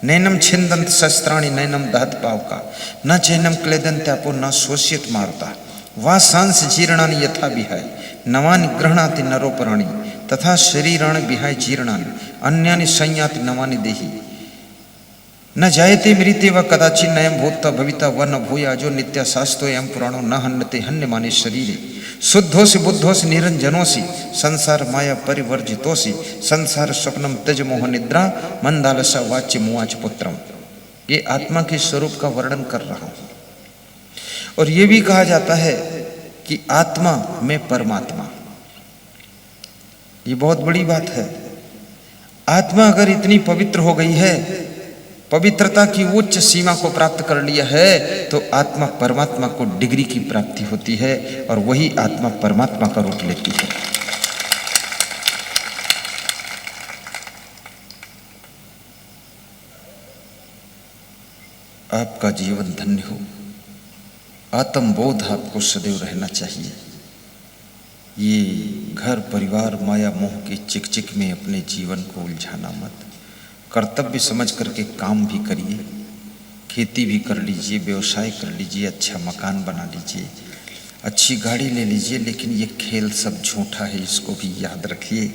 नैनम छिंदंत शस्त्राणि नैनम दहत पावका न चैनम क्लेदंत्यापो न शोष्यत मारुता वा सांस जीर्णानि यथा विहाय नवानि गृह्णाति नरोपराणि तथा शरीराणि विहाय जीर्णानि अन्यानि संयाति नवानि देहि न जायते मृते व कदाचित् नयम भूता भविता व न भूयाजो नित्य शास्त्रो एवं पुराणो न हन्यते हन्य माने शरीरे शुद्धोसि बुद्धोसि निरंजनोसि संसार माया परिवर्जितोसि संसार स्वप्नम त्यज मोह निद्रा मंदालसा वाच्य मुआच पुत्रम। ये आत्मा के स्वरूप का वर्णन कर रहा हूं। और ये भी कहा जाता है कि आत्मा में परमात्मा, ये बहुत बड़ी बात है। आत्मा अगर इतनी पवित्र हो गई है, पवित्रता की उच्च सीमा को प्राप्त कर लिया है, तो आत्मा परमात्मा को डिग्री की प्राप्ति होती है और वही आत्मा परमात्मा का रूप लेती है। आपका जीवन धन्य हो। आत्मबोध आपको सदैव रहना चाहिए। ये घर परिवार माया मोह के चिकचिक में अपने जीवन को उलझाना मत। कर्तव्य समझ करके काम भी करिए, खेती भी कर लीजिए, व्यवसाय कर लीजिए, अच्छा मकान बना लीजिए, अच्छी गाड़ी ले लीजिए, लेकिन ये खेल सब झूठा है, इसको भी याद रखिए।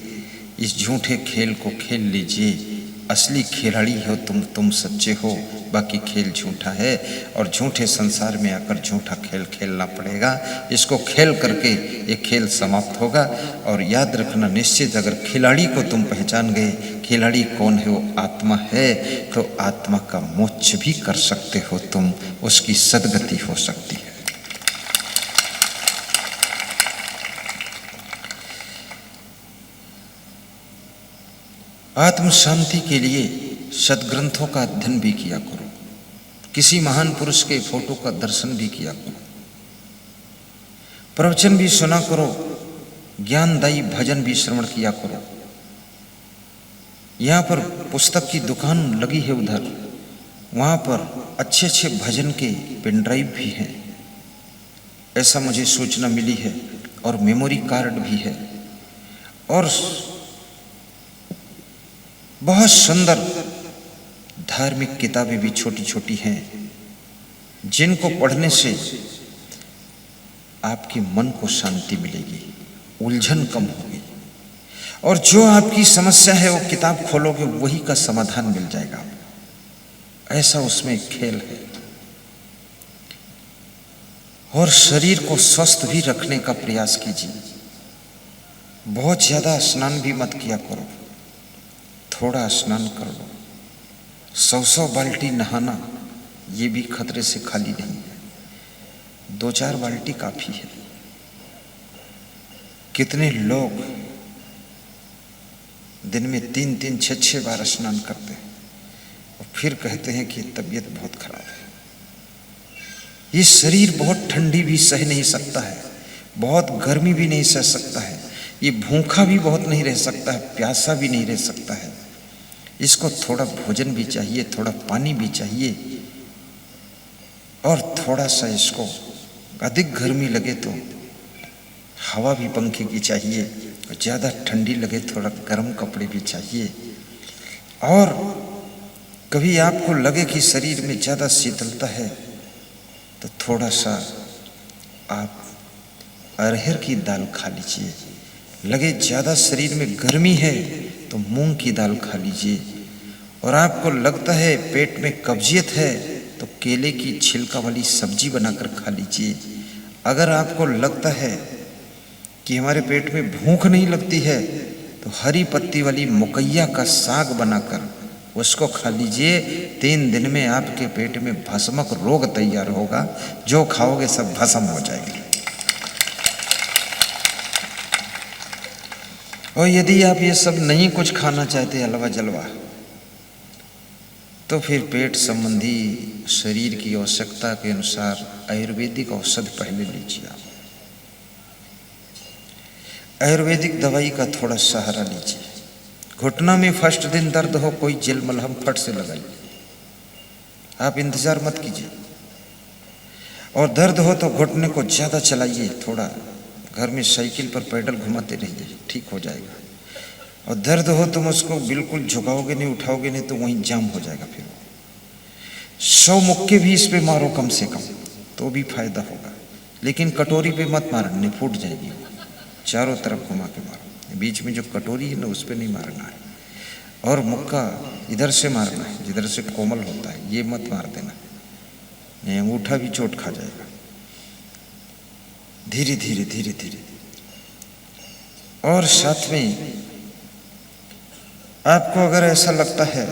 इस झूठे खेल को खेल लीजिए। असली खिलाड़ी हो तुम सच्चे हो, बाकी खेल झूठा है और झूठे संसार में आकर झूठा खेल खेलना पड़ेगा। इसको खेल करके ये खेल समाप्त होगा। और याद रखना निश्चित, अगर खिलाड़ी को तुम पहचान गए, खिलाड़ी कौन है, वो आत्मा है, तो आत्मा का मोक्ष भी कर सकते हो तुम, उसकी सद्गति हो सकती है। आत्म शांति के लिए सद्ग्रंथों का अध्ययन भी किया करो, किसी महान पुरुष के फोटो का दर्शन भी किया करो, प्रवचन भी सुना करो, ज्ञानदायी भजन भी श्रवण किया करो। यहाँ पर पुस्तक की दुकान लगी है, उधर वहाँ पर अच्छे अच्छे भजन के पेन ड्राइव भी हैं, ऐसा मुझे सूचना मिली है, और मेमोरी कार्ड भी है, और बहुत सुंदर धार्मिक किताबें भी छोटी छोटी हैं, जिनको पढ़ने से आपके मन को शांति मिलेगी, उलझन कम होगी, और जो आपकी समस्या है वो किताब खोलोगे वही का समाधान मिल जाएगा। ऐसा उसमें खेल है। और शरीर को स्वस्थ भी रखने का प्रयास कीजिए। बहुत ज्यादा स्नान भी मत किया करो, थोड़ा स्नान कर लो। 100 बाल्टी नहाना ये भी खतरे से खाली नहीं है, 2-4 बाल्टी काफी है। कितने लोग दिन में 3-3, 6-6 बार स्नान करते हैं और फिर कहते हैं कि तबीयत बहुत खराब है। ये शरीर बहुत ठंडी भी सह नहीं सकता है, बहुत गर्मी भी नहीं सह सकता है, ये भूखा भी बहुत नहीं रह सकता है, प्यासा भी नहीं रह सकता है। इसको थोड़ा भोजन भी चाहिए, थोड़ा पानी भी चाहिए, और थोड़ा सा इसको अधिक गर्मी लगे तो हवा भी पंखे की चाहिए, और ज़्यादा ठंडी लगे थोड़ा गर्म कपड़े भी चाहिए। और कभी आपको लगे कि शरीर में ज़्यादा शीतलता है तो थोड़ा सा आप अरहर की दाल खा लीजिए। लगे ज़्यादा शरीर में गर्मी है तो मूंग की दाल खा लीजिए। और आपको लगता है पेट में कब्जियत है तो केले की छिलका वाली सब्जी बनाकर खा लीजिए। अगर आपको लगता है कि हमारे पेट में भूख नहीं लगती है तो हरी पत्ती वाली मुकैया का साग बनाकर उसको खा लीजिए। 3 दिन में आपके पेट में भस्मक रोग तैयार होगा, जो खाओगे सब भस्म हो जाएगी। और यदि आप ये सब नहीं कुछ खाना चाहते हलवा जलवा, तो फिर पेट संबंधी शरीर की आवश्यकता के अनुसार आयुर्वेदिक औषध पहले लीजिए। आप आयुर्वेदिक दवाई का थोड़ा सहारा लीजिए। घुटना में फर्स्ट दिन दर्द हो, कोई जेल मलहम फट से लगाइए, आप इंतजार मत कीजिए। और दर्द हो तो घुटने को ज़्यादा चलाइए, थोड़ा घर में साइकिल पर पैडल घुमाते रहिए, ठीक हो जाएगा। और दर्द हो तुम उसको बिल्कुल झुकाओगे नहीं, उठाओगे नहीं तो वहीं जाम हो जाएगा फिर। 100 मुक्के भी इस पे मारो कम से कम तो भी फायदा होगा, लेकिन कटोरी पे मत मारने, फूट जाएगी। चारों तरफ घुमा के मारो, बीच में जो कटोरी है ना उस पे नहीं मारना है। और मुक्का इधर से मारना है जिधर से कोमल होता है, ये मत मार देना, नहीं अंगूठा भी चोट खा जाएगा। धीरे धीरे धीरे धीरे। और साथ में आपको अगर ऐसा लगता है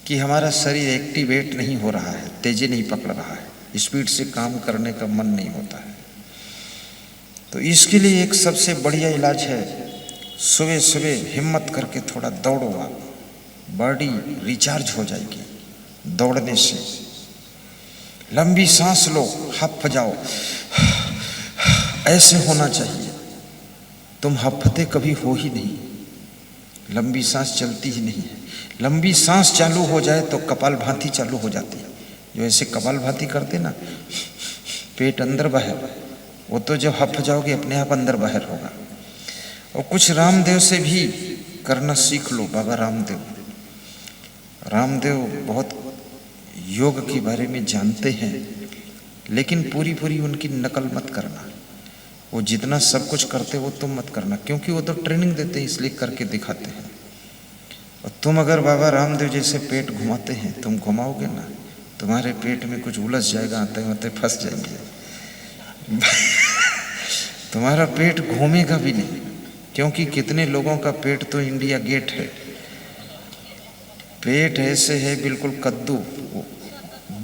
कि हमारा शरीर एक्टिवेट नहीं हो रहा है, तेजी नहीं पकड़ रहा है, स्पीड से काम करने का मन नहीं होता है, तो इसके लिए एक सबसे बढ़िया इलाज है, सुबह सुबह हिम्मत करके थोड़ा दौड़ो। आप बॉडी रिचार्ज हो जाएगी दौड़ने से। लंबी सांस लो, हफ जाओ, ऐसे होना चाहिए। तुम हफते कभी हो ही नहीं, लंबी सांस चलती ही नहीं है। लंबी सांस चालू हो जाए तो कपालभाति चालू हो जाती है। जो ऐसे कपालभाति करते ना, पेट अंदर बाहर, वो तो जब हफ जाओगे अपने आप अंदर बाहर होगा। और कुछ रामदेव से भी करना सीख लो। बाबा रामदेव बहुत योग के बारे में जानते हैं, लेकिन पूरी पूरी उनकी नकल मत करना। वो जितना सब कुछ करते वो तुम मत करना, क्योंकि वो तो ट्रेनिंग देते हैं इसलिए करके दिखाते हैं। और तुम अगर बाबा रामदेव जैसे पेट घुमाते हैं, तुम घुमाओगे ना, तुम्हारे पेट में कुछ उलझ जाएगा, आते आते फंस जाएंगे। तुम्हारा पेट घूमेगा भी नहीं, क्योंकि कितने लोगों का पेट तो इंडिया गेट है। पेट ऐसे है बिल्कुल कद्दू,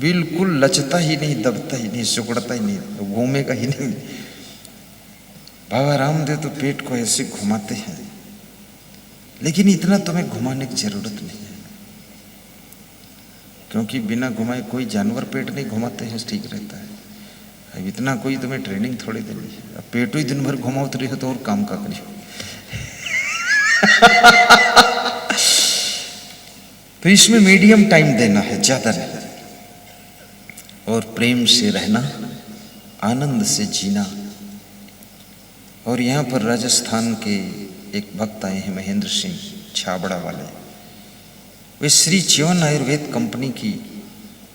बिल्कुल लचता ही नहीं, दबता ही नहीं, सिकुड़ता ही नहीं, घूमेगा ही नहीं। बाबा रामदेव तो पेट को ऐसे घुमाते हैं, लेकिन इतना तुम्हें घुमाने की जरूरत नहीं है, क्योंकि बिना घुमाए कोई जानवर पेट नहीं घुमाते हैं, ठीक रहता है। अब इतना कोई तुम्हें ट्रेनिंग थोड़ी देनी है। अब पेटो ही दिन भर घुमाओ रही हो तो और काम का करियो। तो इसमें मीडियम टाइम देना है, ज्यादा नहीं, और प्रेम से रहना, आनंद से जीना। और यहाँ पर राजस्थान के एक भक्त आए हैं, महेंद्र सिंह छाबड़ा वाले। वे श्री च्यवन आयुर्वेद कंपनी की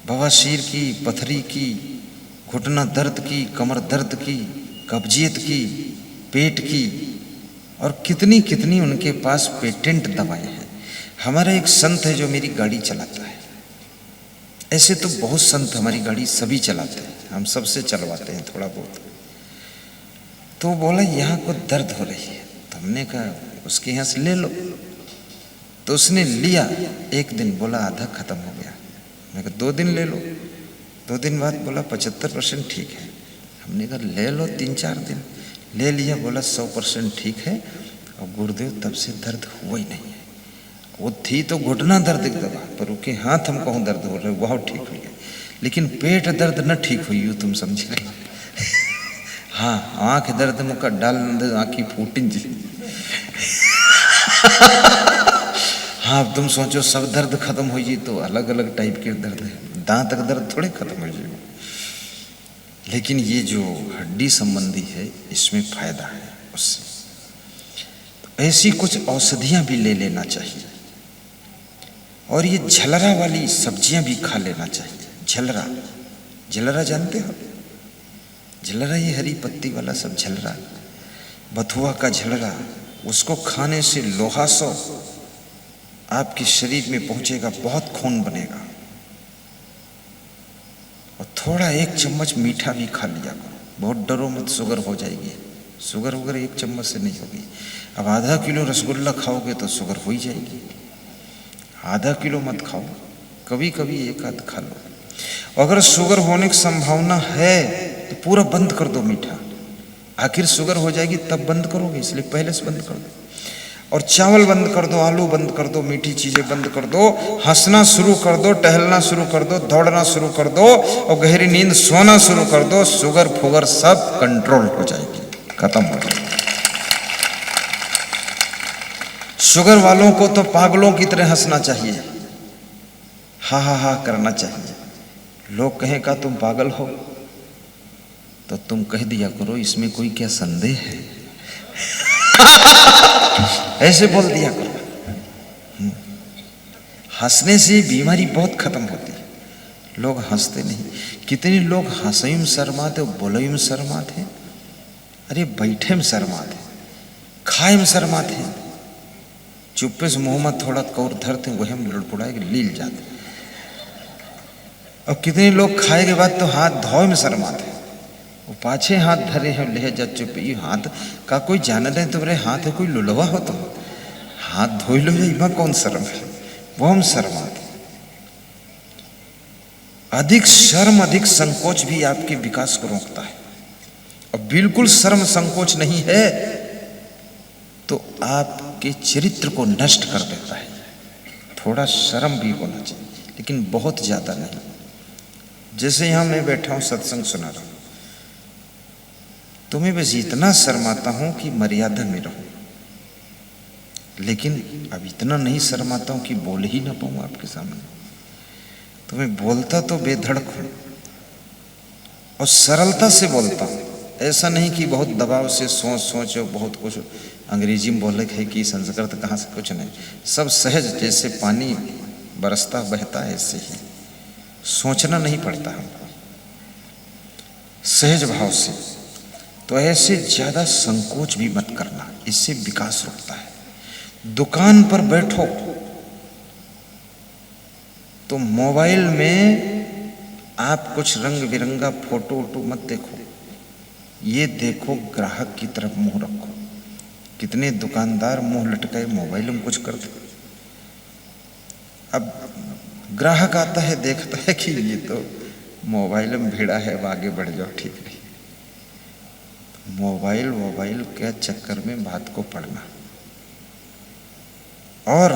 बवासीर की, पथरी की, घुटना दर्द की, कमर दर्द की, कब्जियत की, पेट की, और कितनी कितनी उनके पास पेटेंट दवाएं हैं। हमारा एक संत है जो मेरी गाड़ी चलाता है। ऐसे तो बहुत संत हमारी गाड़ी सभी चलाते हैं, हम सबसे चलवाते हैं थोड़ा बहुत। तो बोला यहाँ को दर्द हो रही है, तो हमने कहा उसके यहाँ से ले लो। तो उसने लिया, एक दिन बोला आधा खत्म हो गया। मैं कहा 2 दिन ले लो। 2 दिन बाद बोला 75% ठीक है। हमने कहा ले लो 3-4 दिन। ले लिया, बोला 100% ठीक है। और गुरुदेव तब से दर्द हुआ ही नहीं है। वो थी तो घुटना दर्द की दवा, पर उसके हाथ हम कहूँ दर्द हो रहे, बहुत ठीक हुई है, लेकिन पेट दर्द न ठीक हुई हो, तुम समझ रहे। हाँ, आँख दर्द मुका डाल आँखी फूटिन जी। हाँ, तुम सोचो सब दर्द खत्म हो जी, तो अलग अलग टाइप के दर्द है, दांत का दर्द थोड़े खत्म हो जाए। लेकिन ये जो हड्डी संबंधी है, इसमें फायदा है उससे। तो ऐसी कुछ औषधियां भी ले लेना चाहिए। और ये झलरा वाली सब्जियां भी खा लेना चाहिए। झलरा, झलरा जानते हो? झलरा, ये हरी पत्ती वाला सब झलरा, बथुआ का झलरा, उसको खाने से लोहासो आपके शरीर में पहुंचेगा, बहुत खून बनेगा। और थोड़ा 1 चम्मच मीठा भी खा लिया करो, बहुत डरो मत, शुगर हो जाएगी। शुगर वगैरह 1 चम्मच से नहीं होगी। अब आधा किलो रसगुल्ला खाओगे तो शुगर हो ही जाएगी। आधा किलो मत खाओ, कभी कभी 1 आध खा लो। अगर शुगर होने की संभावना है तो पूरा बंद कर दो मीठा। आखिर शुगर हो जाएगी तब बंद करोगे, इसलिए पहले से बंद कर दो। और चावल बंद कर दो, आलू बंद कर दो, मीठी चीजें बंद कर दो, हंसना शुरू कर दो, टहलना शुरू कर दो, दौड़ना शुरू कर दो, और गहरी नींद सोना शुरू कर दो। शुगर फुगर सब कंट्रोल हो जाएगी, खत्म हो जाएगी। शुगर वालों को तो पागलों की तरह हंसना चाहिए, हा हा हा करना चाहिए। लोग कहें का तुम पागल हो, तो तुम कह दिया करो इसमें कोई क्या संदेह है। ऐसे बोल दिया करो। हंसने से बीमारी बहुत खत्म होती है। लोग हंसते नहीं। कितने लोग हंसई में शर्माते, बोलई में शर्माते, अरे बैठे में शर्माते, खाए में शर्माते, चुप्पे से मुंह में थोड़ा कौर धरते वही हम लड़पुड़ा के लील जाते। और कितने लोग खाए के बाद तो हाथ धोए में शर्माते, वो पाछे हाथ धरे हैं ले जा चुप, ये हाथ का कोई जान रहे तुम्हारे हाथ है कोई लुलवा हो तो हाथ धोई लो, इमा कौन शर्म है, वो हम शर्माते। अधिक शर्म अधिक संकोच भी आपके विकास को रोकता है, और बिल्कुल शर्म संकोच नहीं है तो आपके चरित्र को नष्ट कर देता है। थोड़ा शर्म भी होना चाहिए, लेकिन बहुत ज्यादा नहीं। जैसे यहां मैं बैठा हूं सत्संग सुना रहा हूं, तुम्हें बस इतना शर्माता हूं कि मर्यादा में रहूं, लेकिन अब इतना नहीं शर्माता हूं कि बोल ही ना पाऊं आपके सामने। तुम्हें बोलता तो बेधड़क हूं और सरलता से बोलता हूं, ऐसा नहीं कि बहुत दबाव से सोच सोच और बहुत कुछ अंग्रेजी में बोले है कि संस्कृत कहाँ से, कुछ नहीं, सब सहज जैसे पानी बरसता बहता है ऐसे ही, सोचना नहीं पड़ता हमको, सहज भाव से। तो ऐसे ज्यादा संकोच भी मत करना, इससे विकास रुकता है। दुकान पर बैठो तो मोबाइल में आप कुछ रंग बिरंगा फोटो वोटो मत देखो, ये देखो ग्राहक की तरफ मुंह रखो। कितने दुकानदार मुंह लटकाए मोबाइल में कुछ करते। अब ग्राहक आता है, देखता है कि ये तो मोबाइल में भिड़ा है, अब आगे बढ़ जाओ, ठीक नहीं। मोबाइल के चक्कर में बात को पढ़ना। और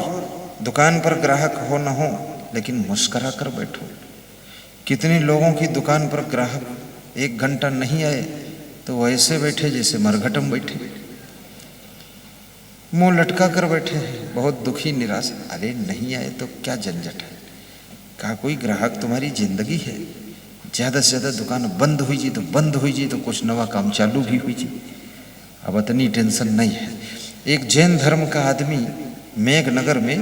दुकान पर ग्राहक हो ना हो लेकिन मुस्कुरा कर बैठो। कितने लोगों की दुकान पर ग्राहक 1 घंटा नहीं आए तो वैसे बैठे जैसे मरघट में बैठे, मुंह लटका कर बैठे हैं, बहुत दुखी निराश। अरे नहीं आए तो क्या झंझट है, कहा कोई ग्राहक तुम्हारी जिंदगी है। ज्यादा से ज्यादा दुकान बंद हुई जी तो बंद हुई जी, तो कुछ नवा काम चालू भी हुई जी, अब इतनी टेंशन नहीं है। एक जैन धर्म का आदमी मेघनगर में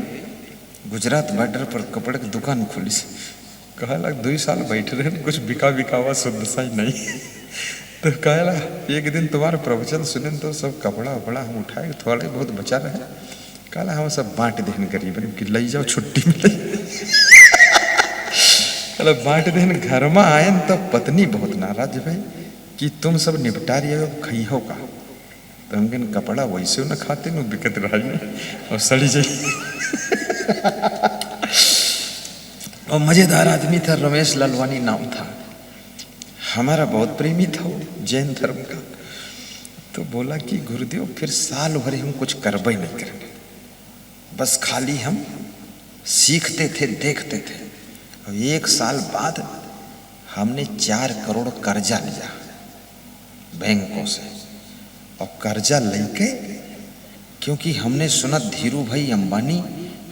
गुजरात बॉर्डर पर कपड़े की दुकान खोली से, कहा लग 2 साल बैठे रहे, कुछ बिका बिकावा शुद्ध सा ही नहीं। तो कहला एक दिन तुम्हारे प्रवचन सुने तो सब कपड़ा वपड़ा हम उठाए, थोड़े बहुत बचा रहे, कहला हम सब बांट देन गरीबन की, ले जाओ छुट्टी में ले। बांट देन घर में आए तो पत्नी बहुत नाराज भाई कि तुम सब निपटा रही हो, खई हो का, तो हम कहन कपड़ा वैसे न खाते न बिकत रही और सड़ी जाई। और मजेदार आदमी था, रमेश लालवानी नाम था, हमारा बहुत प्रेमी था वो जैन धर्म का। तो बोला कि गुरुदेव फिर साल भर हम कुछ करबे नहीं करेंगे, बस खाली हम सीखते थे, देखते थे। और 1 साल बाद हमने 4 करोड़ कर्जा लिया बैंकों से, और कर्जा लेके, क्योंकि हमने सुना धीरू भाई अंबानी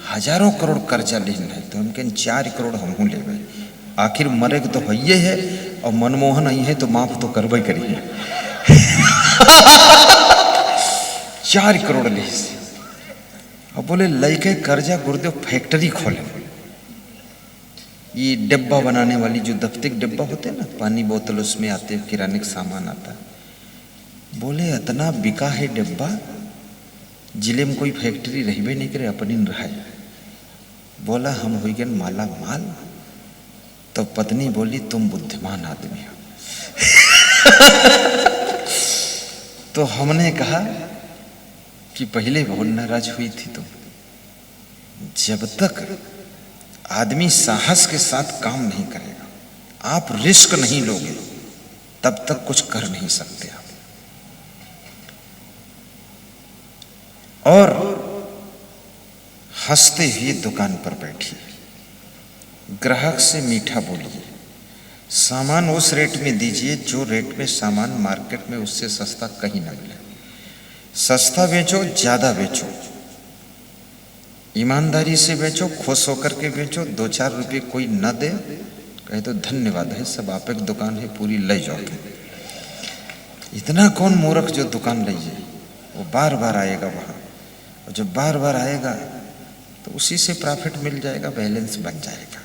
हजारों करोड़ कर्जा लेना है, तो हम कहें 4 करोड़ हम ले गए, आखिर मरे तो है है, और मनमोहन आई है तो माफ तो करबे करिए। 4 करोड़ ले से, और बोले लेके कर्जा गुरुदेव फैक्ट्री खोले, ये डब्बा बनाने वाली जो दफ्तिक डब्बा होते हैं ना, पानी बोतल उसमें आते, किराने का सामान आता। बोले इतना बिका है डब्बा, जिले में कोई फैक्ट्री रही नहीं करे, अपनी रहा। बोला हम हो गए माला माल। तो पत्नी बोली तुम बुद्धिमान आदमी हो। तो हमने कहा कि पहले बहुत नाराज हुई थी तुम, जब तक आदमी साहस के साथ काम नहीं करेगा, आप रिस्क नहीं लोगे, तब तक कुछ कर नहीं सकते आप। और हंसते हुए दुकान पर बैठिए, ग्राहक से मीठा बोलिए, सामान उस रेट में दीजिए जो रेट में सामान मार्केट में उससे सस्ता कहीं ना मिले। सस्ता बेचो, ज्यादा बेचो, ईमानदारी से बेचो, खुश होकर के बेचो। 2-4 रुपये कोई न दे, कहे तो धन्यवाद है, सब आप एक दुकान है पूरी ले जाओ। इतना कौन मूर्ख जो दुकान लीजिए, वो बार बार आएगा वहाँ, और जब बार बार आएगा तो उसी से प्रॉफिट मिल जाएगा, बैलेंस बन जाएगा।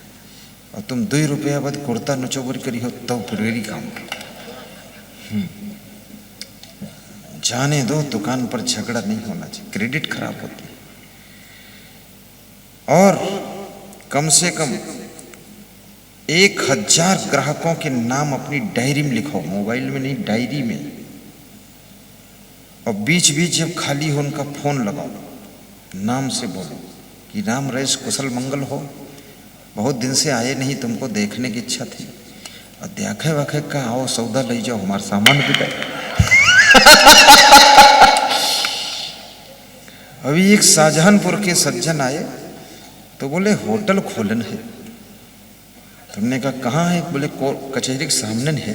और तुम 2 रुपया बाद कुर्ता नचोबर करी हो तो फिर काम जाने दो, दुकान पर झगड़ा नहीं होना चाहिए, क्रेडिट खराब होती है। और कम से कम 1000 ग्राहकों के नाम अपनी डायरी में लिखो, मोबाइल में नहीं, डायरी में। और बीच बीच जब खाली हो उनका फोन लगाओ, नाम से बोलो कि राम रईस कुशल मंगल हो, बहुत दिन से आए नहीं, तुमको देखने की इच्छा थी, और देखे वाखे का आओ सौदा ले जाओ, हमारा सामान बिकाए। अभी एक शाहजहानपुर के सज्जन आए तो बोले होटल खोलन है। तुमने कहा कहाँ है? बोले कचहरी के सामने है।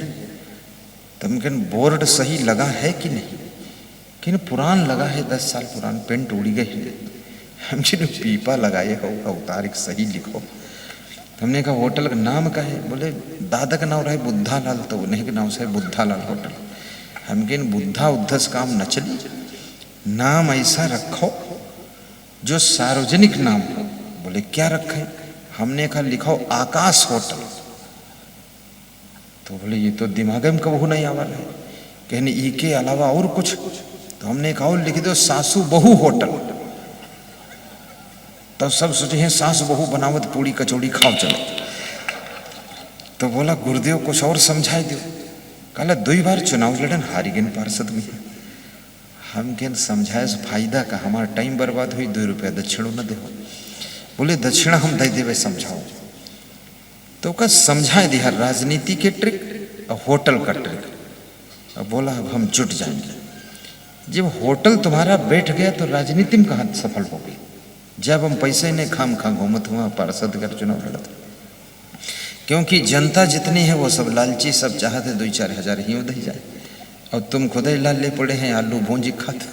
तुमने बोर्ड सही लगा है कि नहीं? कि पुरान लगा है, 10 साल पुरान, पेंट उड़ी गई। हम पीपा लगाए होगा, उतार एक सही लिखो। हमने कहा होटल का नाम का है? बोले दादा का नाम रहे बुद्धा लाल, तो उन्हीं के नाम से बुद्धा लाल होटल। हम कहें बुद्धा उद्धस काम न चली, नाम ऐसा रखो जो सार्वजनिक नाम हो। बोले क्या रखे? हमने कहा लिखो आकाश होटल। तो बोले ये तो दिमाग में कबू नहीं आवा है, कहने ई के अलावा और कुछ? तो हमने कहा और लिख दो सासू बहू होटल। तो सब सोचे हैं सास बहू बनावत पूड़ी कचौड़ी खाओ चलो। तो बोला गुरुदेव कुछ और समझाए दो। कल 2 बार चुनाव लड़न हारी गए पार्षद में। हम क्या समझाए से फायदा का, हमारा टाइम बर्बाद हुई, 2 रुपया दक्षिणों न दे। बोले दक्षिणा हम दे देवे, समझाओ। तो का समझाए दिया राजनीति के ट्रिक और होटल का ट्रिक। अब बोला अब हम जुट जाएंगे। जब होटल तुम्हारा बैठ गया तो राजनीति में कहाँ सफल हो गई? जब हम पैसे ने खाम खा घूमत हुआ पार्षद का चुनाव लड़ा था। क्योंकि जनता जितनी है वो सब लालची, सब चाहते 2-4 हजार ही उधर जाए, और तुम खुद ही लाल ले पड़े हैं आलू भूंजी खाते।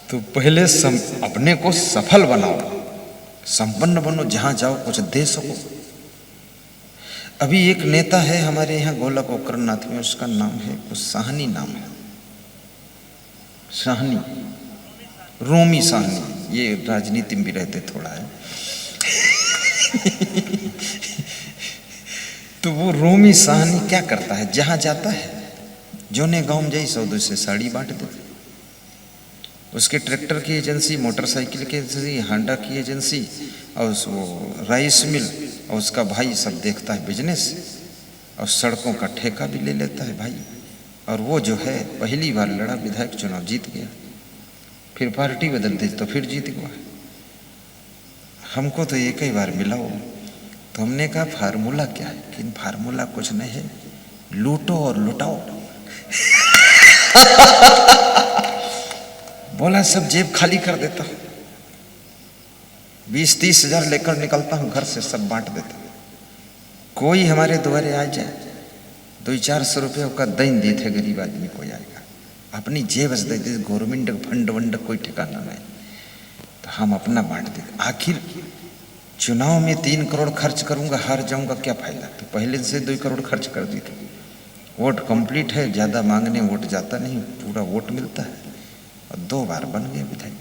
तो पहले अपने को सफल बनाओ, संपन्न बनो, जहां जाओ कुछ दे सको। अभी एक नेता है हमारे यहाँ गोलक ओकरनाथ में, उसका नाम है कुछ साहनी, नाम है साहनी, रोमी साहनी। ये राजनीति में भी रहते थोड़ा है। तो वो रोमी साहनी क्या करता है, जहां जाता है जोने गांव में जाई 100 से साड़ी बांट देते। उसके ट्रैक्टर की एजेंसी, मोटरसाइकिल की एजेंसी, हांडा की एजेंसी, और वो राइस मिल, और उसका भाई सब देखता है बिजनेस, और सड़कों का ठेका भी ले लेता है भाई। और वो जो है पहली बार लड़ा, विधायक चुनाव जीत गया, फिर पार्टी बदल दी तो फिर जीत गया। हमको तो एक ही बार मिला वो। तो हमने कहा फार्मूला क्या है? कि फार्मूला कुछ नहीं है, लूटो और लुटाओ। बोला सब जेब खाली कर देता हूं, 20-30 हजार लेकर निकलता हूं घर से, सब बांट देता हूं। कोई हमारे द्वारे आ जाए, 200-400 रुपये का दन दी थे, गरीब आदमी कोई आएगा, अपनी जेब से दे दी, गवर्नमेंट फंड वंड कोई ठिकाना नहीं, तो हम अपना बांट देते। आखिर चुनाव में 3 करोड़ खर्च करूंगा, हार जाऊंगा, क्या फायदा? तो पहले से 2 करोड़ खर्च कर दी थी। वोट कंप्लीट है, ज्यादा मांगने वोट जाता नहीं, पूरा वोट मिलता है, और 2 बार बन गए विधायक।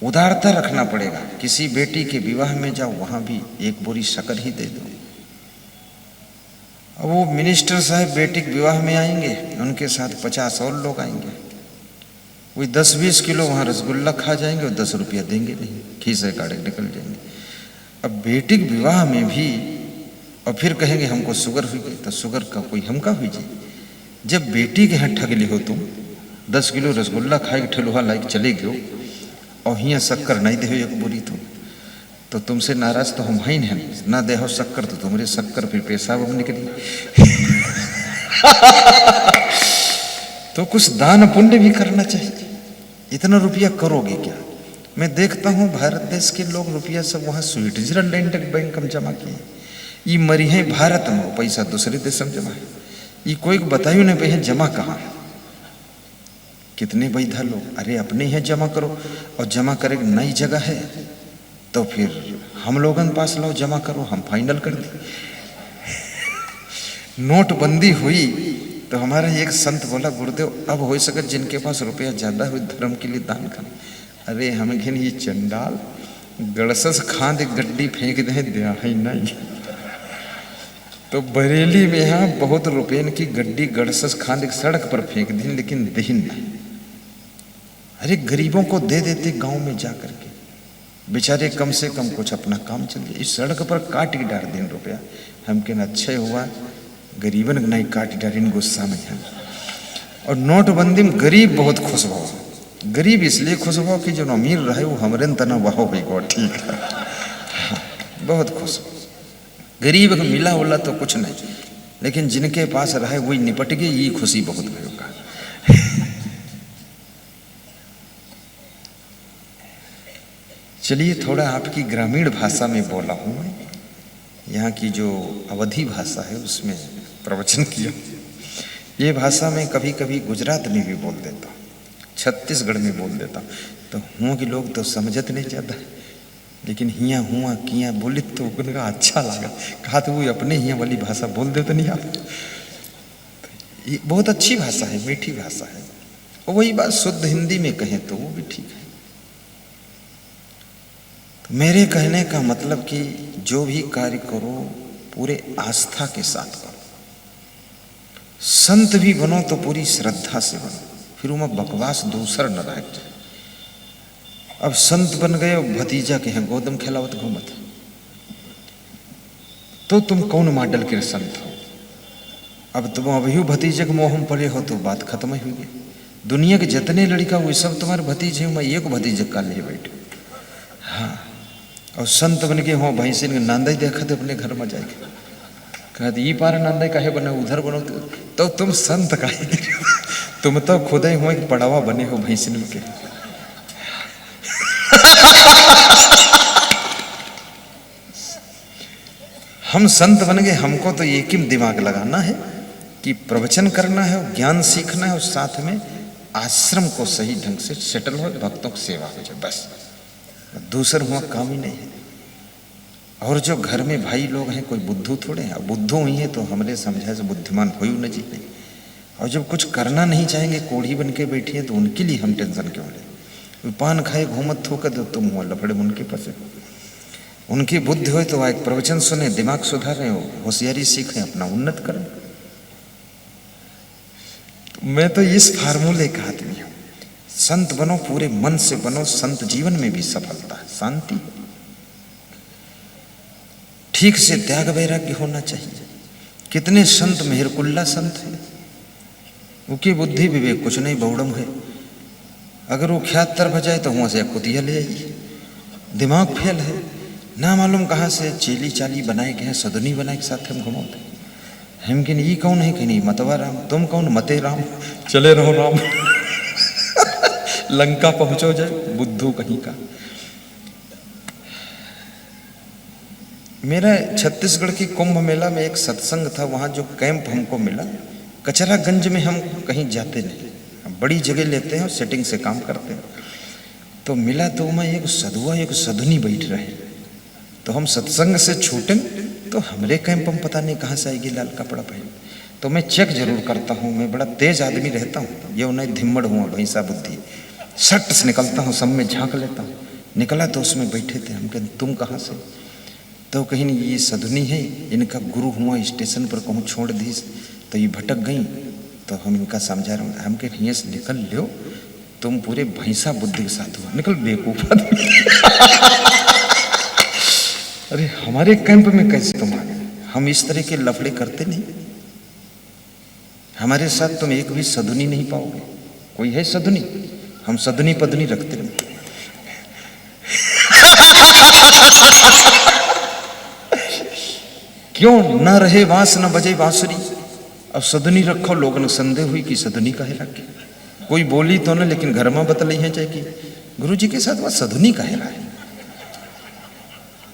उदारता रखना पड़ेगा। किसी बेटी के विवाह में जाओ, वहां भी 1 बोरी शक्कर ही दे दो। अब वो मिनिस्टर साहब बेटी के विवाह में आएंगे, उनके साथ 50 और लोग आएंगे, वही 10-20 किलो वहां रसगुल्ला खा जाएंगे, और 10 रुपया देंगे नहीं, खीसे काटे निकल जाएंगे। अब बेटी के विवाह में भी, और फिर कहेंगे हमको शुगर हुई गई, तो शुगर का कोई हमका हुई जी। जब बेटी के यहाँ ठग ली हो तुम, 10 किलो रसगुल्ला खाए ठेलुहा लाइक चले गयो, और हियाँ शक्कर नहीं दे 1 बोरी तुम, तो तुमसे नाराज तो हम ही नहीं, ना दे हो शक्कर तो तुम्हारे शक्कर फिर पेशाब निकली। तो कुछ दान पुण्य भी करना चाहिए। इतना रुपया करोगे क्या? मैं देखता हूँ भारत देश के लोग रुपया सब वहाँ स्विट्जरलैंड बैंक में जमा किए। ये मरी है भारत में, पैसा दूसरे देश में जमा है। ये कोई बताइयो नहीं भाई जमा कहाँ है, कितने वैधा लोग, अरे अपने यहाँ जमा करो, और जमा करे नई जगह है तो फिर हम लोगन पास लो जमा करो, हम फाइनल कर दी। नोटबंदी हुई तो हमारा एक संत बोला गुरुदेव अब हो सके जिनके पास रुपया ज्यादा हो धर्म के लिए दान करें। अरे हम घिन ये चंडाल गड़सस खांद गड्डी फेंक दे दिया ही नहीं। तो बरेली में यहाँ बहुत रुपये की गड्डी गड़सस खांद सड़क पर फेंक दी, लेकिन दहीन नहीं। अरे गरीबों को दे देते गांव में जा करके, बेचारे कम से कम कुछ अपना काम चल जाए। इस सड़क पर काट के डाल दिन रुपया, हम कहना अच्छे हुआ गरीबन नहीं काट डालिन गुस्सा में है। और नोटबंदी में गरीब बहुत खुश हुआ। गरीब इसलिए खुश हुआ कि जो अमीर रहे वो हमरे तना वह हो ठीक है, बहुत खुश। गरीब को मिला होला तो कुछ नहीं, लेकिन जिनके पास रहे वही निपट गए, ये खुशी बहुत होगा। चलिए थोड़ा आपकी ग्रामीण भाषा में बोला हूँ मैं, यहाँ की जो अवधी भाषा है उसमें प्रवचन किया। ये भाषा में कभी कभी गुजरात में भी बोल देता हूँ, छत्तीसगढ़ में बोल देता हूँ। तो हुआ कि लोग तो समझत नहीं ज़्यादा, लेकिन हिया हुआ किया बोले तो उनका अच्छा लगा। कहा तो वो अपने हिया वाली भाषा बोल देते नहीं आप। ये बहुत अच्छी भाषा है, मीठी भाषा है। और वही बात शुद्ध हिंदी में कहें तो वो भी ठीक है। तो मेरे कहने का मतलब कि जो भी कार्य करो पूरे आस्था के साथ करो। संत भी बनो तो पूरी श्रद्धा से बनो, फिर उनमें बकवास दूसर न रह जाए। अब संत बन गए और भतीजा के हैं गोदम खिलावत घूमत, तो तुम कौन मॉडल के संत हो? अब तुम अभी भतीजे के मोह में पड़े हो तो बात खत्म ही हुई। दुनिया के जितने लड़का वो सब तुम्हारे भतीजे, मैं एक भतीजे का ले बैठे। हाँ, और संत बन के हो भाई से नांदा देखा तो अपने घर में जाएगा, कहते ये पार नांदा काहे बना उधर बनो, तो तुम संत काहे? तुम तो खुद ही हो एक पड़ावा बने हो भैंसिन के। हम संत बन गए, हमको तो एक ही दिमाग लगाना है कि प्रवचन करना है, ज्ञान सीखना है, और साथ में आश्रम को सही ढंग से सेटल हो, भक्तों की सेवा हो जाए, बस। दूसर हुआ काम ही नहीं है। और जो घर में भाई लोग हैं कोई बुद्धू थोड़े हैं, बुद्धू हुई है तो हमरे समझा से बुद्धिमान हो न जी नहीं। और जब कुछ करना नहीं चाहेंगे कोढ़ी बन के बैठी है तो उनके लिए हम टेंशन क्यों ले? पान खाए घूमत थोकर तो तुम हुआ लफड़े उनके पास। उनकी बुद्धि हो तो एक प्रवचन सुने, दिमाग सुधारें, होशियारी सीखें, अपना उन्नत करें। मैं तो इस फार्मूले का आदमी हूं। संत बनो, पूरे मन से बनो, संत जीवन में भी सफलता है, शांति, ठीक से त्याग वैराग्य होना चाहिए। कितने संत मेहरकुल्ला संत है, उनकी बुद्धि विवेक कुछ नहीं, बहुड़म है। अगर वो ख्यात तरफ जाए तो वहां से कुतिया ले आइए, दिमाग फेल है, ना मालूम कहाँ से चेली चाली बनाए गए हैं, सदनी बनाए के साथ हम घुमाते हम कि ये कौन है कि नहीं मतवा राम, तुम कौन मते राम, चले रहो राम। लंका पहुंचो जाए, बुद्धू कहीं का। मेरा छत्तीसगढ़ की कुंभ मेला में एक सत्संग था, वहाँ जो कैंप हमको मिला, कचरागंज में हम कहीं जाते नहीं, हम बड़ी जगह लेते हैं और सेटिंग से काम करते हैं। तो मिला तो मैं एक सधुआ एक सधुनी बैठ रहे, तो हम सत्संग से छूटे तो हमरे कैंप में पता नहीं कहाँ से आएगी लाल कपड़ा पहन। तो मैं चेक जरूर करता हूँ, मैं बड़ा तेज आदमी रहता हूँ, ये उन्हें धिम्मड़ हुआ भैंसा बुद्धि, सट से निकलता हूँ, सब में झांक लेता हूँ। निकला तो उसमें बैठे थे, हम कहते तुम कहाँ से? तो कहीं नहीं ये सधुनी है, इनका गुरु हुआ स्टेशन पर कहूँ छोड़ दी तो ये भटक गई। तो हम इनका समझा रहे हैं, हम कह यहाँ से निकल लो, तुम पूरे भैंसा बुद्धि के साथ हुआ, निकल बेवकूफ। अरे हमारे कैंप में कैसे तुम आ गए? हम इस तरह के लफड़े करते नहीं, हमारे साथ तुम एक भी सधुनी नहीं पाओगे। कोई है सधुनी? हम सधुनी पदनी रखते नहीं। क्यों न रहे बांस न बजे बांसुरी, अब सधुनी रखो, लोगों ने संदेह हुई कि सधुनी काहे रखे। कोई बोली तो ना, लेकिन घर में बतलाई है चाहे कि गुरु जी के साथ वह सधुनी काहे रहा है,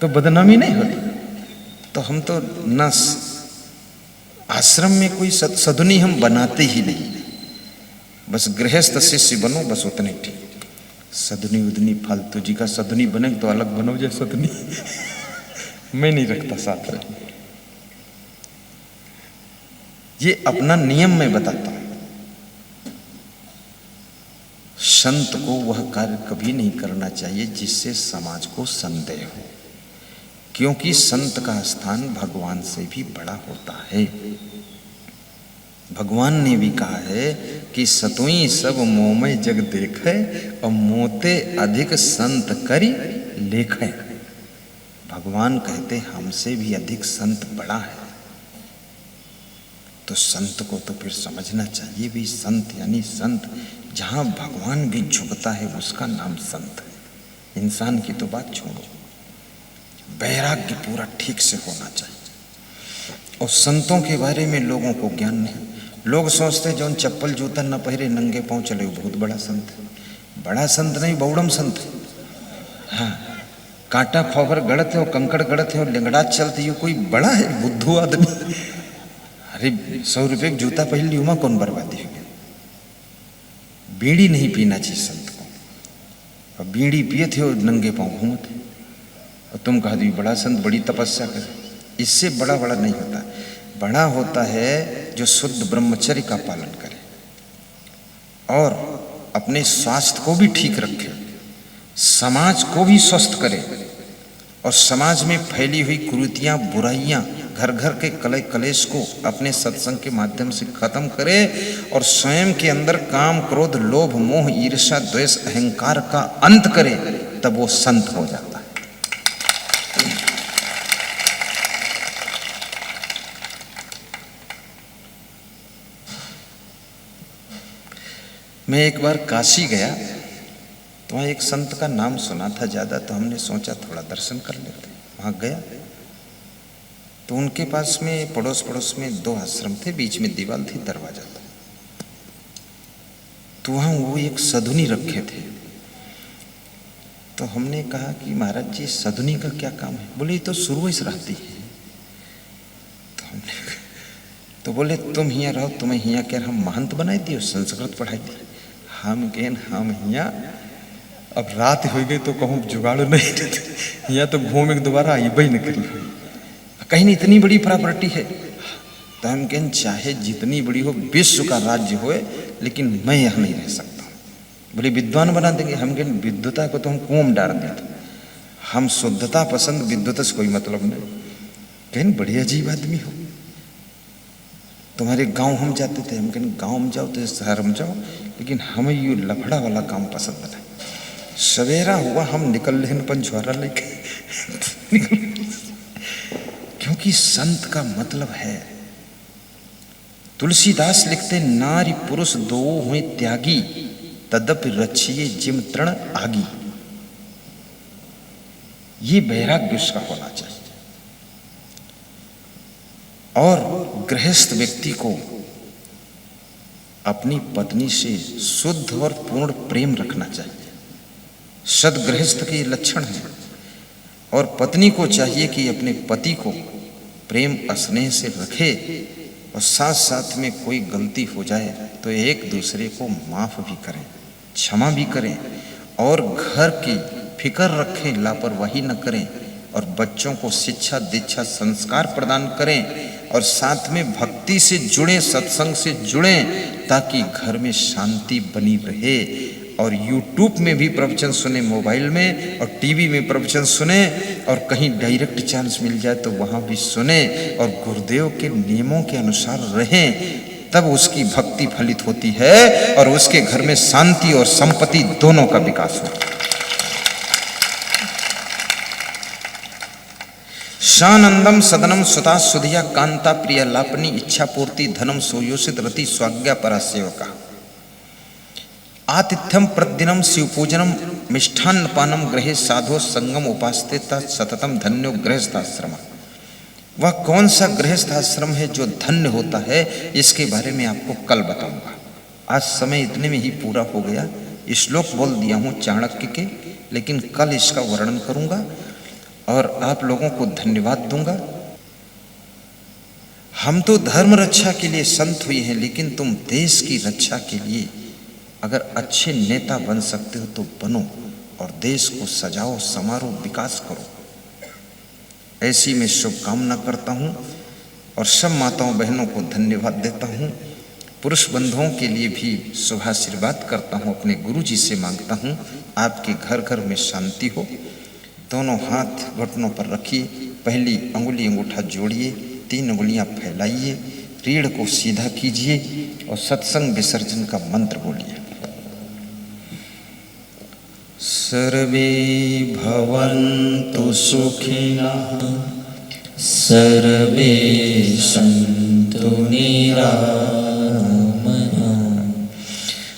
तो बदनामी नहीं होती। तो हम तो न आश्रम में कोई सधुनी हम बनाते ही नहीं, बस गृहस्थ शिष्य बनो, बस उतने ठीक। सधुनी उधनी फालतू जी का सधुनी बने तो अलग बनो जाए सधुनी। मैं नहीं रखता साथ में, ये अपना नियम मैं बताता हूं। संत को वह कार्य कभी नहीं करना चाहिए जिससे समाज को संदेह हो, क्योंकि संत का स्थान भगवान से भी बड़ा होता है। भगवान ने भी कहा है कि सतुई सब मोमय जग देखे और मोते अधिक संत करी लेखे। भगवान कहते हमसे भी अधिक संत बड़ा है, तो संत को तो फिर समझना चाहिए भी संत यानी संत, जहां भगवान भी झुकता है उसका नाम संत है। इंसान की तो बात छोड़ो, वैराग्य पूरा ठीक से होना चाहिए। और संतों के बारे में लोगों को ज्ञान नहीं। लोग सोचते जो चप्पल जूता न पहरे नंगे पांव चले वो बहुत बड़ा संत है। बड़ा संत नहीं, बौड़म संत है। हाँ, कांटा खोबर गड़त है और कंकड़ गड़त है और लिंगड़ा चलते ये कोई बड़ा है बुद्धू आदमी। अरे 100 रुपये का जूता पहन ली, वहां कौन बर्बादी हो गई। बीड़ी नहीं पीना चाहिए संत को, और बीड़ी पिए थे और नंगे पांव घूमते, और तुम कहा दी बड़ा संत बड़ी तपस्या करे। इससे बड़ा बड़ा नहीं होता। बड़ा होता है जो शुद्ध ब्रह्मचर्य का पालन करे और अपने स्वास्थ्य को भी ठीक रखे, समाज को भी स्वस्थ करे, और समाज में फैली हुई कुरीतियां बुराइयां घर घर के कलह कलेश को अपने सत्संग के माध्यम से खत्म करे, और स्वयं के अंदर काम क्रोध लोभ मोह ईर्ष्या द्वेष अहंकार का अंत करे, तब वो संत हो जाता है। मैं एक बार काशी गया तो वहाँ एक संत का नाम सुना था ज़्यादा, तो हमने सोचा थोड़ा दर्शन कर लेते। वहाँ गया तो उनके पास में पड़ोस पड़ोस में 2 आश्रम थे, बीच में दीवार थी, दरवाजा था। तो वहाँ वो एक सधुनी रखे थे। तो हमने कहा कि महाराज जी सधुनी का क्या काम है? बोले ये तो शुरू से रहती है। तो बोले तुम हियाँ रहो, तुम्हें हियाँ क्या हम महंत बनाई दियो, संस्कृत पढ़ाई दी। हम कहें हम हियाँ अब रात हो गई तो कहूँ जुगाड़ नहीं देते, यहाँ तो घूमे दोबारा आई भाई निकली हुई, कहीं नहीं इतनी बड़ी प्रॉपर्टी है। तो हम कहें चाहे जितनी बड़ी हो, विश्व का राज्य हो, लेकिन मैं यहाँ नहीं रह सकता। बोले विद्वान बना देंगे। हम कहें विद्वता को तो हम कुआं में डाल देते, हम शुद्धता पसंद, विद्वता से कोई मतलब नहीं। कहें बड़ी अजीब आदमी हो, तुम्हारे गांव हम जाते थे। हम कहें गांव में जाओ तो शहर में जाओ, लेकिन हमें ये लफड़ा वाला काम पसंद नहीं। सवेरा हुआ हम निकल रहे पंचवारा लेके क्योंकि संत का मतलब है, तुलसीदास लिखते नारी पुरुष दो हुए त्यागी, तदपि रक्षिए जिम तृण आगी। ये वैराग्य उसका होना चाहिए। और गृहस्थ व्यक्ति को अपनी पत्नी से शुद्ध और पूर्ण प्रेम रखना चाहिए। सद्गृहस्थ के लक्षण हैं। और पत्नी को चाहिए कि अपने पति को प्रेम स्नेह से रखे, और साथ साथ में कोई गलती हो जाए तो एक दूसरे को माफ भी करें, क्षमा भी करें, और घर की फिक्र रखें, लापरवाही न करें, और बच्चों को शिक्षा दीक्षा संस्कार प्रदान करें, और साथ में भक्ति से जुड़े, सत्संग से जुड़े, ताकि घर में शांति बनी रहे। और YouTube में भी प्रवचन सुने, मोबाइल में और टीवी में प्रवचन सुने, और कहीं डायरेक्ट चांस मिल जाए तो वहाँ भी सुने, और गुरुदेव के नियमों के अनुसार रहें, तब उसकी भक्ति फलित होती है और उसके घर में शांति और संपत्ति दोनों का विकास होता है। शानंदम सदनम सुता सुधिया कांता प्रिय लापनी इच्छा पूर्ति धनम सोयोषित रति स्वाज्ञा परासेवका आतिथ्यम प्रतिदिनम शिवपूजनम मिष्ठान्न पानम गृहे साधो संगम उपास्ते सततम धन्यो गृहस्थाश्रम। वह कौन सा गृहस्थाश्रम है जो धन्य होता है, इसके बारे में आपको कल बताऊंगा। आज समय इतने में ही पूरा हो गया। श्लोक बोल दिया हूँ चाणक्य के, लेकिन कल इसका वर्णन करूंगा और आप लोगों को धन्यवाद दूंगा। हम तो धर्म रक्षा के लिए संत हुए हैं, लेकिन तुम देश की रक्षा के लिए अगर अच्छे नेता बन सकते हो तो बनो, और देश को सजाओ, संवारो, विकास करो। ऐसी मैं शुभकामना करता हूँ और सब माताओं बहनों को धन्यवाद देता हूँ। पुरुष बंधुओं के लिए भी शुभाशीर्वाद करता हूँ, अपने गुरु जी से मांगता हूँ आपके घर घर में शांति हो। दोनों हाथ घुटनों पर रखिए, पहली अंगुली अंगूठा जोड़िए, 3 उंगलियां फैलाइए, रीढ़ को सीधा कीजिए और सत्संग विसर्जन का मंत्र बोलिए। सर्वे भवन्तु सुखिनः, सर्वे सन्तु निरामयाः,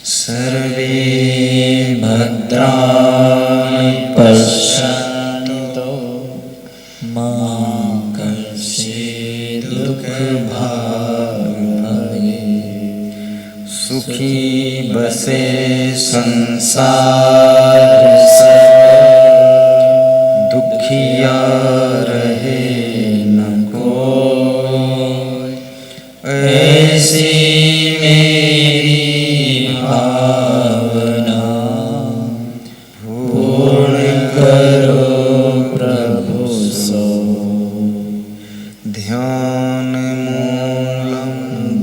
सर्वे भद्राणि पश्यन्तु मा कश्चित् दुःखभाग् सुखी बसे संसार से, दुखिया रहे न कोई, ऐसी मेरी भावना पूर्ण करो प्रभु सो। ध्यान मूलम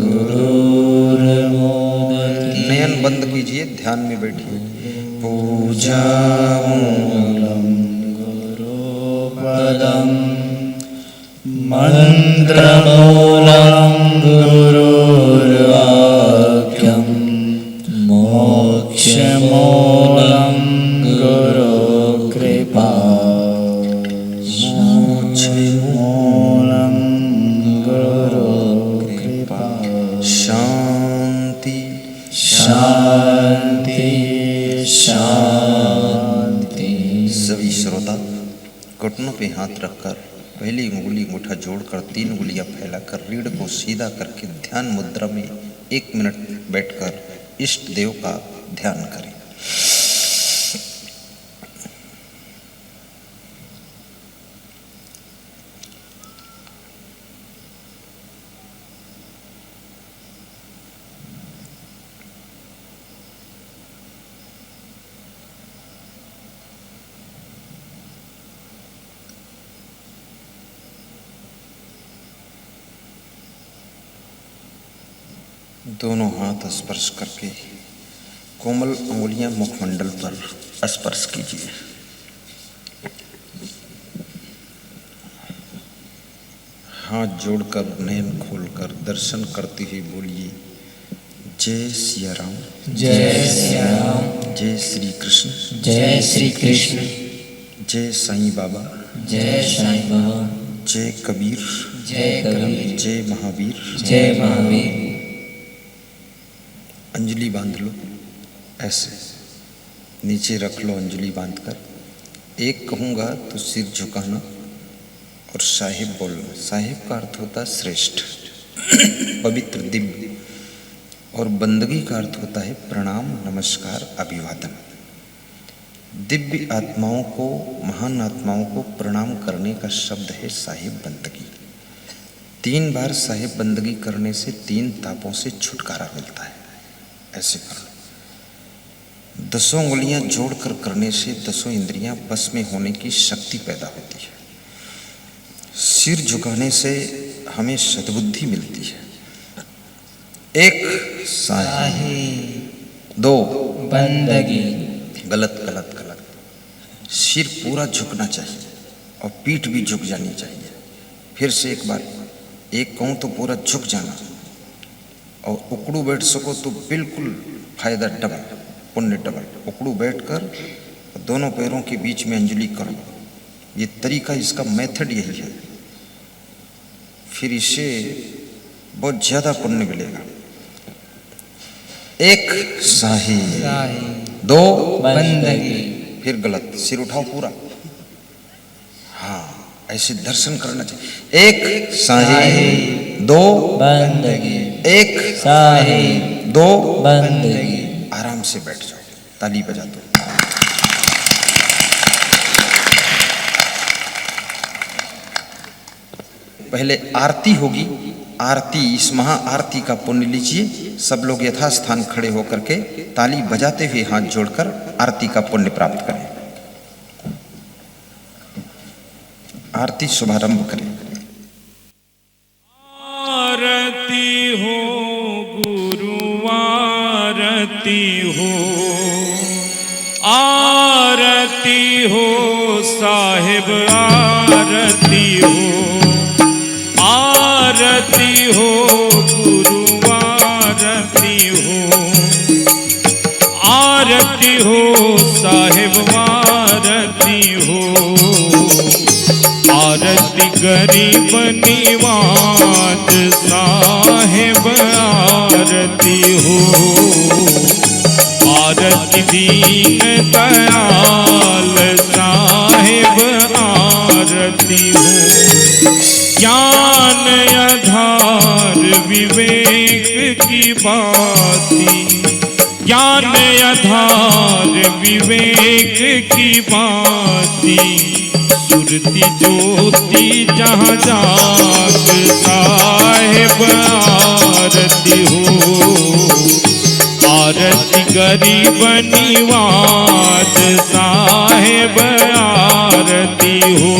गुरुर्मोदति। नयन बंद कीजिए, ध्यान में बैठिए। पूजा मूलम गुरुपदम, मंत्रमूलम गुरुर्वाक्यम, मोक्षमूलम गुरुकृपा, मोक्षमूलम गुरुकृपा। शांति शांति शांति। सभी श्रोता घुटनों पे हाथ रखकर, पहली उंगली अंगूठा जोड़कर, 3 उंगलियां फैलाकर, रीढ़ को सीधा करके ध्यान मुद्रा में 1 मिनट बैठकर इष्ट देव का ध्यान करें। दोनों हाथ स्पर्श करके कोमल अंगुलियां मुखमंडल पर स्पर्श कीजिए। हाथ जोड़कर नयन खोलकर दर्शन करते हुए बोलिए, जय सिया राम, जय सिया राम, जय श्री कृष्ण, जय श्री कृष्ण, जय साईं बाबा, जय साईं बाबा, जय कबीर, जय कबीर, जय महावीर, जय महावीर। अंजलि बांध लो, ऐसे नीचे रख लो अंजलि बांधकर। एक कहूँगा तो सिर झुकाना और साहिब बोलना। साहिब का अर्थ होता है श्रेष्ठ, पवित्र, दिव्य, और बंदगी का अर्थ होता है प्रणाम, नमस्कार, अभिवादन। दिव्य आत्माओं को, महान आत्माओं को प्रणाम करने का शब्द है साहिब बंदगी। 3 बार साहिब बंदगी करने से 3 तापों से छुटकारा मिलता है। ऐसे कर लो। 10 उंगलियां जोड़कर करने से 10 इंद्रियां बस में होने की शक्ति पैदा होती है। सिर झुकाने से हमें सद्बुद्धि मिलती है। 1 साहिब, 2 बंदगी। गलत गलत गलत। सिर पूरा झुकना चाहिए और पीठ भी झुक जानी चाहिए। फिर से एक बार, एक कहूँ तो पूरा झुक जाना, और उकड़ू बैठ सको तो बिल्कुल फायदा डबल, पुण्य डबल। उकड़ू बैठकर दोनों पैरों के बीच में अंजलि कर लो। ये तरीका, इसका मेथड यही है। फिर इससे बहुत ज़्यादा पुण्य मिलेगा। 1 साहिब, 2 बंदगी। फिर गलत, सिर उठाओ पूरा। हाँ, ऐसे दर्शन करना चाहिए। 1 साहिब, 2 बंदगी, 1 साहिब, 2 बंदगी। आराम से बैठ जाओ, ताली बजा दो। पहले आरती होगी। आरती, इस महा आरती का पुण्य लीजिए। सब लोग यथास्थान खड़े होकर के ताली बजाते हुए हाथ जोड़कर आरती का पुण्य प्राप्त करें। आरती शुभारंभ करें। आरती हो गुरु साहेब आरती हो, आरती हो गुरु आरती हो, आरती हो साहेब आरती हो, आरती गरीब निवाज साहेब आरती हो, आरती दीन दयाल साहेब आरती हो, ज्ञान आधार विवेक की बाती, ज्ञान आधार विवेक की बाती, सुरती ज्योति जहाँ जाग साहेब आरती हो, आरती गरीब निवाज साहेब आरती हो,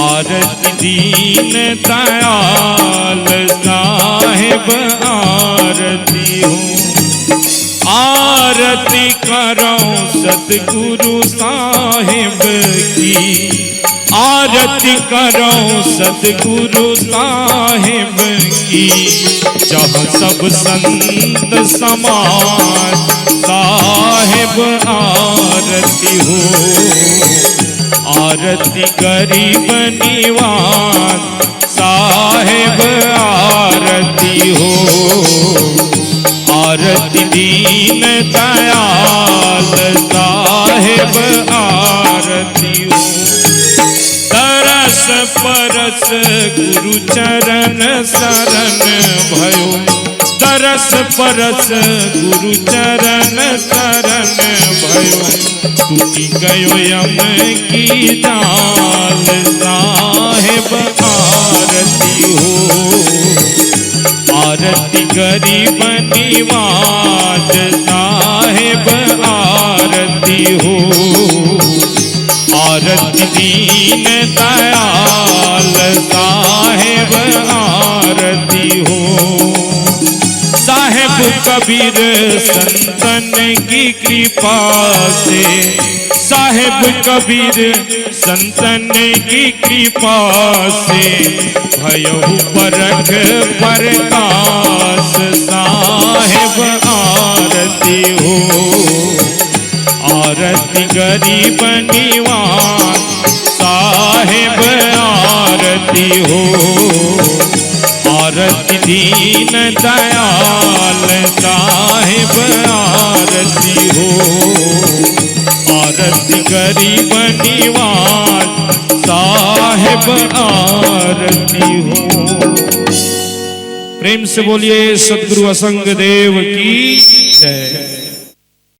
आरती दीन दयाल साहेब आरती हो, आरती करो सतगुरु साहेब की, आरती करो सतगुरु साहेब की, जहाँ सब संत समाज साहेब आरती हो, आरती गरीब निवाज साहेब आरती हो, आरती दीन दयाल साहेब आरती हो, तरस परस गुरु चरण शरण भयो, तरस परस गुरु चरण शरण भयो, टूटी गयो यम की जाल साहेब आरती हो, आरती गरीब निवाज साहेब आरती हो, आरती दीन दयाल साहेब आरती हो, साहेब कबीर संतन की कृपा से, साहेब कबीर संतन की कृपा से, भयहु परख प्रकाश साहेब आरती हो, आरती गरीब निवाज साहेब आरती हो, आरती दीन दयाल साहेब आरती हो, आरती गरीब निवाज साहेब आरती हो। प्रेम से बोलिए सद्गुरु असंग देव की जय।